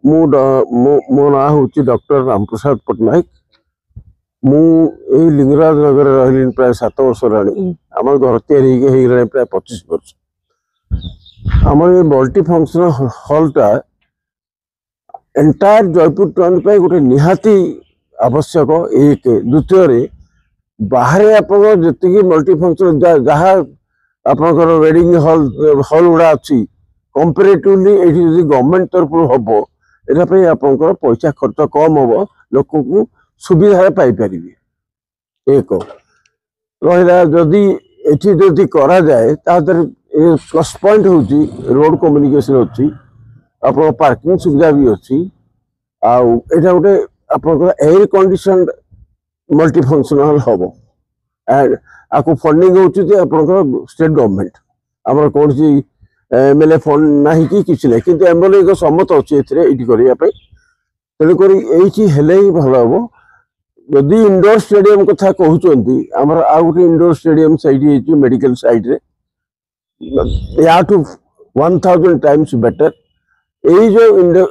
मो ना हूँ डॉक्टर रामप्रसाद पट्टनायक। मु लिंगराज नगर रही प्राय 7 वर्ष रही। आम घर तैयारी प्राय 25 वर्ष। आम मल्टी फंक्शनल हॉलटा एंटायर जयपुर टाउन पे गोटे निहाती आवश्यक। एक द्वितीय बाहर आप जी मल्टी फंक्शनल जहाँ आपंकर वेडिंग हॉल गुड़ा अच्छी कंपेरेटिवली ये गवर्नमेंट तरफ हम यहाँ आपंकर पैसा खर्च कम हम लोक को सुविधा पाइपर। एक रहा जदि ये करा जाए प्लस पॉइंट हूँ रोड कम्युनिकेशन अच्छी आप पार्किंग सुविधा भी अच्छी आटा गोटे आप एयर कंडीशन मल्टी फंक्शनल हम एंड आपको फंडिंग होती आप स्टेट गवर्नमेंट आम कौन एमएलए फंड ना कि किसी ना कि एमएलए को सम्मत अच्छे करने तेणुक ही भल हम जदि इंडोर स्टेडियम कथा कहते आमर आ गए indoor stadium side medical side रे या टू 1000 टाइम्स बेटर यही जो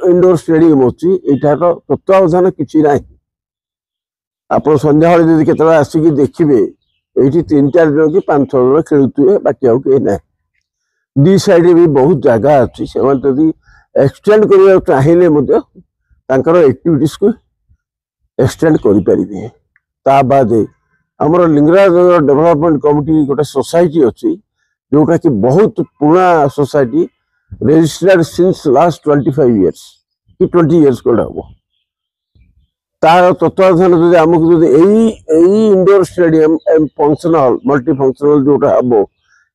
इंडोर स्टेडियम अच्छी यार तत्वावधान किसी ना आप सन्ध्या जब केत आसिक देखिए ये 3-4 जन कि 5-6 जन खेलुए बाकी आउ कहीं ना दी साइड भी बहुत जगह अच्छी से एक्सटेंड करने चाहिए एक्टिविटीज को एक्सटेंड करें। ता बाद आमर लिंगराज डेवलपमेंट कमिटी गोटे सोसाइटी अच्छी जोटा कि बहुत पुराना society registered since last 25 years कि 20 इयर्स कौन हम तार तत्वावधान जब आमको indoor stadium function hall multi functional जोटा हम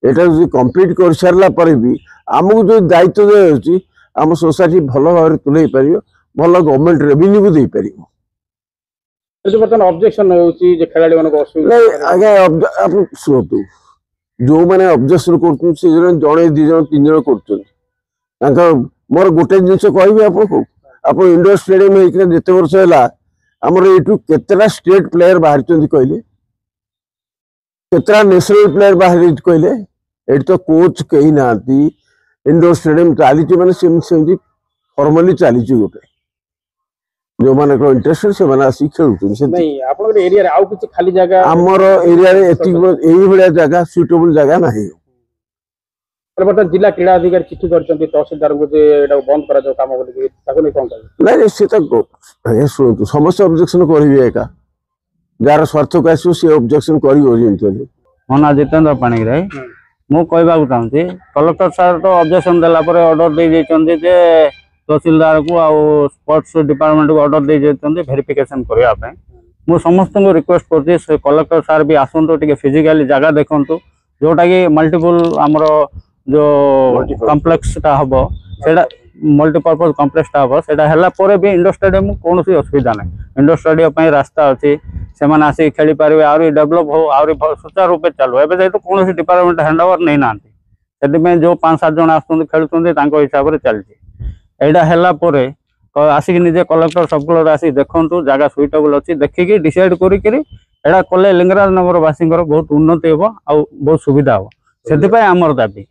यहाँ कंप्लीट कर सारा भी आमको जो दायित्व दिखाई आम सोसाइटी भल भाव तुले पार भल गवर्नमेंट रेवेन्यू भी दे पार। ऑब्जेक्शन आज्ञा शुणु जो मैंने ऑब्जेक्शन कर जड़े 2 जन 3 जन कर मोर गोटे जिन कह आप इंडोर स्टेडियम होते जिते वर्ष है आमर यू केतटा स्टेट प्लेयर बाहर कहले केतटा नेशनल प्लेयर बाहर कहले ये तो कोच कहीं ना इंडोर स्टेडियम चली मैंने फॉर्मली चली गोटे जो मान इंटरेस्ट से आसिक खाली जगह आमर एरिया जगह सुइटेबल जगह ना जिला क्रीड़ा अधिकारी चिठी कर तहसीलदार को बंद कर काम शुणु समस्त ऑब्जेक्शन करेंगे एका जार स्वार्थ को आस ऑब्जेक्शन कर मो ना जितेन्द्र पाणिग्राही मु कहवाक चाहूँगी कलेक्टर सार तो ऑब्जेक्शन देला ऑर्डर दे तहसीलदार को आउ स्पोर्ट्स डिपार्टमेंट को ऑर्डर दे वेरिफिकेशन करने मु समस्त को रिक्वेस्ट कर कलेक्टर सार भी आसतु टे फिजिकली जगह देखु जोटा कि मल्टीपल आमर जो कॉम्प्लेक्स हम से मल्टीपर्पज कॉम्प्लेक्स हम से भी इंडोर स्टेडियम कौन असुविधा ना इंडोर स्टेडियम रास्ता अच्छी से आसिक खेली पारे आहरी डेभलप हो आहरी सुचारू रूप चलो एवं जेहतु कौन डिपार्टमेंट हैंड ओवर नहीं ना जो 5-7 जन आसुँच खेलुँच हिसाब से चलती यहाँ आसिक निजे कलेक्टर सब आसिक देखु जगह सुइटेबल अच्छी देखिकी डिसाइड कले लिंगराज नगर वासी बहुत उन्नति हम आ बहुत सुविधा हम से आमर दाबी।